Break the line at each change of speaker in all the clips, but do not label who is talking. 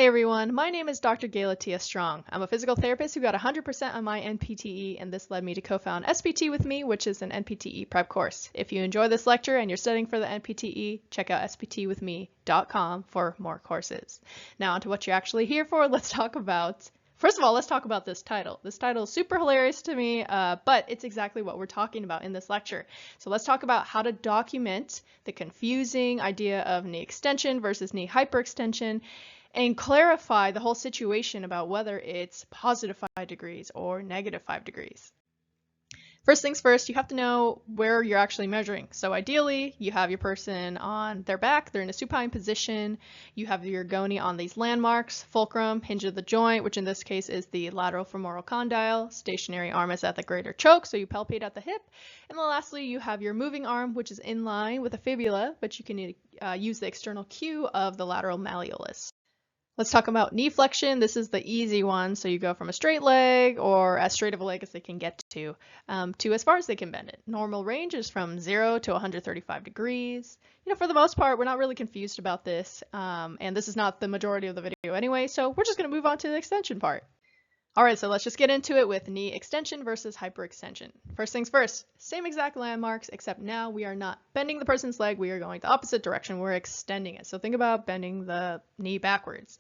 Hey everyone, my name is Dr. Galatia Strong. I'm a physical therapist who got 100% on my NPTE, and this led me to co-found SPT with me, which is an NPTE prep course. If you enjoy this lecture and you're studying for the NPTE, check out sptwithme.com for more courses. Now onto what you're actually here for. First of all, let's talk about this title. This title is super hilarious to me, but it's exactly what we're talking about in this lecture. So let's talk about how to document the confusing idea of knee extension versus knee hyperextension, and clarify the whole situation about whether it's positive 5 degrees or negative 5 degrees. First things first, you have to know where you're actually measuring. So ideally, you have your person on their back, they're in a supine position, you have your Goni on these landmarks, fulcrum, hinge of the joint, which in this case is the lateral femoral condyle, stationary arm is at the greater choke, so you palpate at the hip, and then lastly, you have your moving arm, which is in line with the fibula, but you can use the external cue of the lateral malleolus. Let's talk about knee flexion. This is the easy one. So you go from a straight leg, or as straight of a leg as they can get to as far as they can bend it. Normal range is from 0 to 135 degrees. For the most part, we're not really confused about this. And this is not the majority of the video anyway, so we're just going to move on to the extension part. All right, so let's just get into it with knee extension versus hyperextension. First things first, same exact landmarks, except now we are not bending the person's leg, we are going the opposite direction, we're extending it. So think about bending the knee backwards.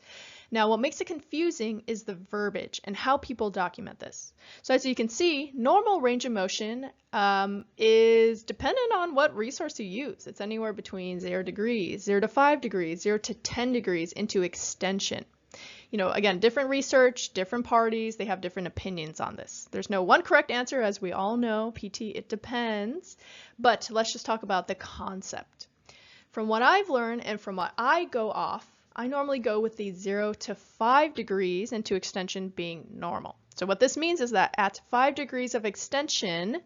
Now, what makes it confusing is the verbiage and how people document this. So as you can see, normal range of motion is dependent on what resource you use. It's anywhere between 0 degrees, 0 to 5 degrees, 0 to 10 degrees into extension. Again, different research, different parties, they have different opinions on this. There's no one correct answer, as we all know, PT, it depends, but let's just talk about the concept. From what I've learned and from what I go off, I normally go with the 0 to 5 degrees into extension being normal. So what this means is that at 5 degrees of extension,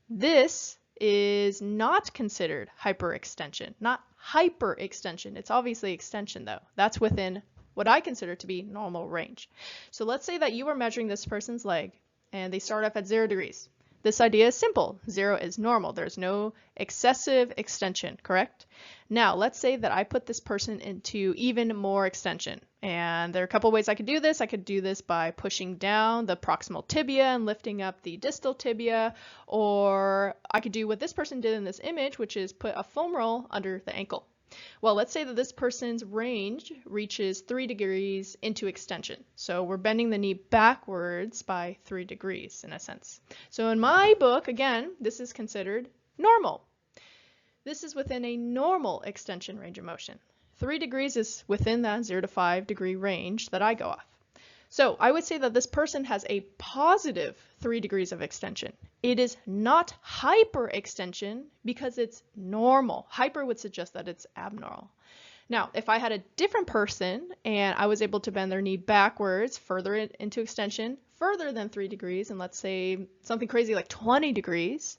this is not considered hyperextension, not hyperextension. It's obviously extension though. That's within what I consider to be normal range. So let's say that you are measuring this person's leg and they start off at 0 degrees. This idea is simple. 0 is normal. There's no excessive extension, correct? Now, let's say that I put this person into even more extension. And there are a couple ways I could do this. I could do this by pushing down the proximal tibia and lifting up the distal tibia, or I could do what this person did in this image, which is put a foam roll under the ankle. Well, let's say that this person's range reaches 3 degrees into extension. So we're bending the knee backwards by 3 degrees in a sense. So in my book, again, this is considered normal. This is within a normal extension range of motion. 3 degrees is within that 0 to 5 degree range that I go off. So I would say that this person has a positive 3 degrees of extension. It is not hyperextension because it's normal. Hyper would suggest that it's abnormal. Now, if I had a different person and I was able to bend their knee backwards, further into extension, further than 3 degrees, and let's say something crazy like 20 degrees,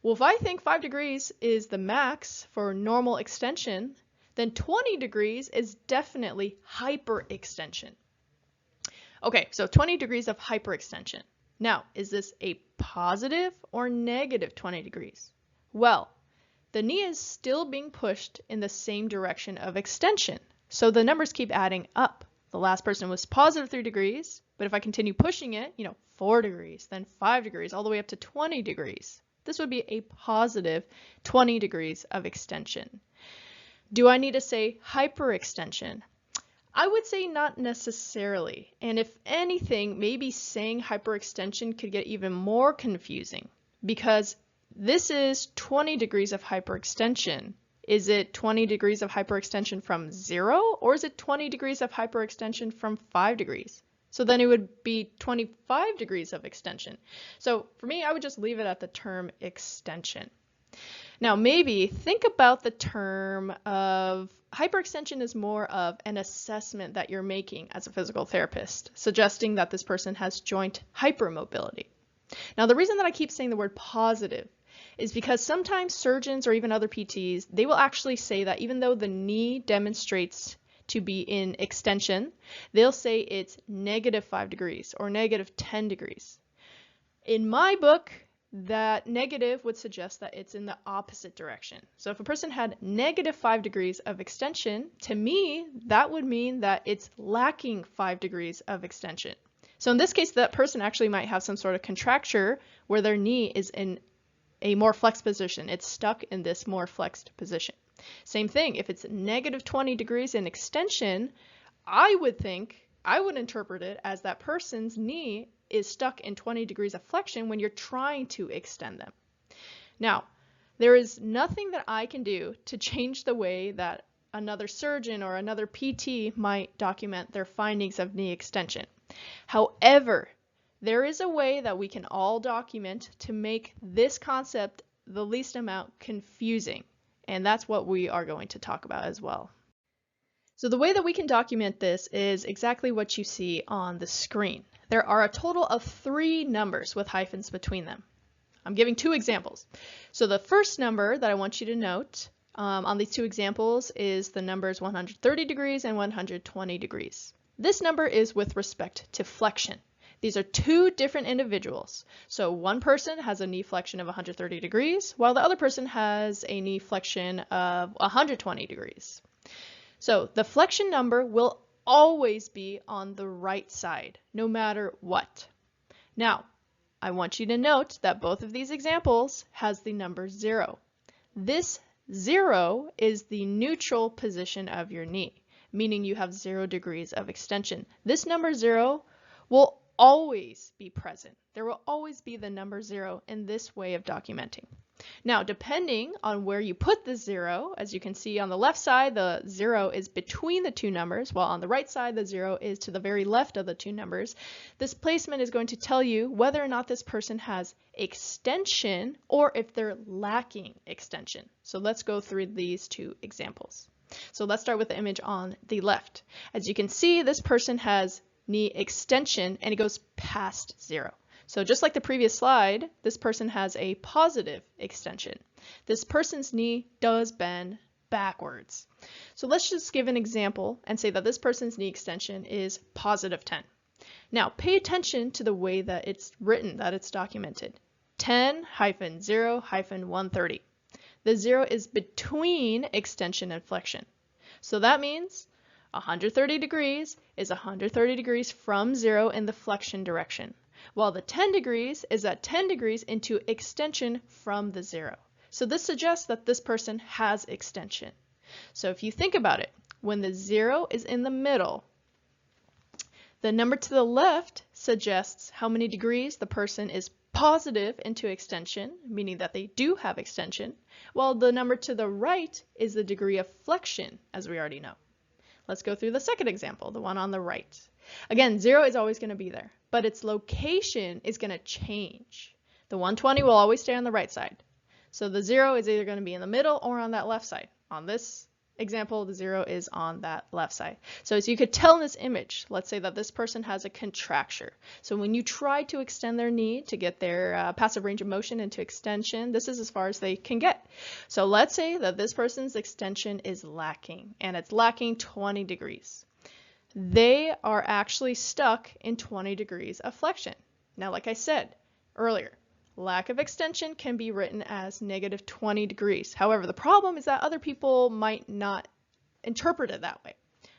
well, if I think 5 degrees is the max for normal extension, then 20 degrees is definitely hyperextension. Okay, so 20 degrees of hyperextension. Now, is this a positive or negative 20 degrees? Well, the knee is still being pushed in the same direction of extension. So the numbers keep adding up. The last person was positive 3 degrees, but if I continue pushing it, 4 degrees, then 5 degrees, all the way up to 20 degrees. This would be a positive 20 degrees of extension. Do I need to say hyperextension? I would say not necessarily, and if anything, maybe saying hyperextension could get even more confusing because this is 20 degrees of hyperextension. Is it 20 degrees of hyperextension from 0, or is it 20 degrees of hyperextension from 5 degrees? So then it would be 25 degrees of extension. So for me, I would just leave it at the term extension. Now, maybe think about the term of hyperextension is more of an assessment that you're making as a physical therapist, suggesting that this person has joint hypermobility. Now, the reason that I keep saying the word positive is because sometimes surgeons or even other PTs, they will actually say that even though the knee demonstrates to be in extension, they'll say it's negative 5 degrees or negative 10 degrees. In my book, that negative would suggest that it's in the opposite direction. So if a person had -5 degrees of extension, to me, that would mean that it's lacking 5 degrees of extension. So in this case, that person actually might have some sort of contracture where their knee is in a more flexed position. It's stuck in this more flexed position. Same thing, if it's -20 degrees in extension, I would interpret it as that person's knee is stuck in 20 degrees of flexion when you're trying to extend them. Now, there is nothing that I can do to change the way that another surgeon or another PT might document their findings of knee extension. However, there is a way that we can all document to make this concept the least amount confusing, and that's what we are going to talk about as well. So the way that we can document this is exactly what you see on the screen. There are a total of 3 numbers with hyphens between them. I'm giving 2 examples. So the first number that I want you to note on these 2 examples is the numbers 130 degrees and 120 degrees. This number is with respect to flexion. These are 2 different individuals. So one person has a knee flexion of 130 degrees, while the other person has a knee flexion of 120 degrees. So the flexion number will always be on the right side, no matter what. Now, I want you to note that both of these examples has the number 0. This 0 is the neutral position of your knee, meaning you have 0 degrees of extension. This number 0 will always be present. There will always be the number 0 in this way of documenting. Now, depending on where you put the 0, as you can see on the left side, the 0 is between the 2 numbers, while on the right side, the 0 is to the very left of the 2 numbers. This placement is going to tell you whether or not this person has extension or if they're lacking extension. So let's go through these 2 examples. So let's start with the image on the left. As you can see, this person has knee extension and it goes past 0. So just like the previous slide, this person has a positive extension. This person's knee does bend backwards. So let's just give an example and say that this person's knee extension is positive 10. Now pay attention to the way that it's written, that it's documented. 10-0-130. The 0 is between extension and flexion. So that means 130 degrees is 130 degrees from 0 in the flexion direction, while the 10 degrees is at 10 degrees into extension from the 0. So this suggests that this person has extension. So if you think about it, when the 0 is in the middle, the number to the left suggests how many degrees the person is positive into extension, meaning that they do have extension, while the number to the right is the degree of flexion, as we already know. Let's go through the second example, the one on the right. Again, 0 is always going to be there, but its location is going to change. The 120 will always stay on the right side. So the 0 is either going to be in the middle or on that left side. On this example, the 0 is on that left side. So as you could tell in this image, let's say that this person has a contracture. So when you try to extend their knee to get their passive range of motion into extension, this is as far as they can get. So let's say that this person's extension is lacking, and it's lacking 20 degrees. They are actually stuck in 20 degrees of flexion. Now, like I said earlier, lack of extension can be written as -20 degrees. However, the problem is that other people might not interpret it that way.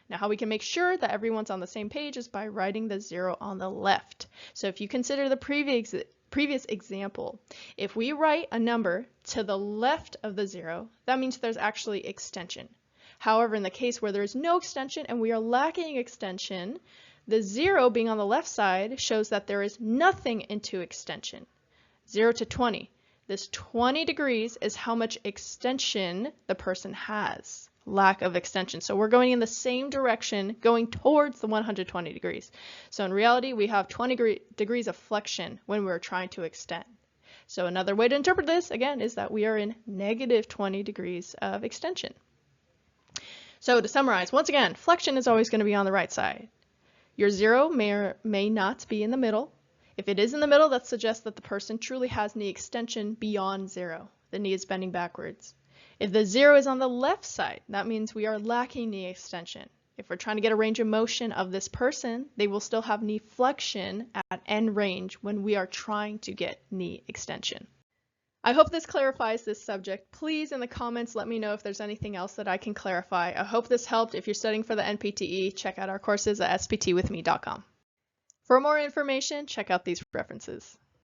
Now, how we can make sure that everyone's on the same page is by writing the 0 on the left. So if you consider the previous example, if we write a number to the left of the 0, that means there's actually extension. However, in the case where there is no extension and we are lacking extension, the 0 being on the left side shows that there is nothing into extension. 0 to 20. This 20 degrees is how much extension the person has. Lack of extension. So we're going in the same direction, going towards the 120 degrees. So in reality, we have 20 degrees of flexion when we're trying to extend. So another way to interpret this, again, is that we are in -20 degrees of extension. So to summarize, once again, flexion is always going to be on the right side. Your 0 may or may not be in the middle. If it is in the middle, that suggests that the person truly has knee extension beyond 0. The knee is bending backwards. If the 0 is on the left side, that means we are lacking knee extension. If we're trying to get a range of motion of this person, they will still have knee flexion at end range when we are trying to get knee extension. I hope this clarifies this subject. Please in the comments let me know if there's anything else that I can clarify. I hope this helped. If you're studying for the NPTE, check out our courses at sptwithme.com. For more information, check out these references.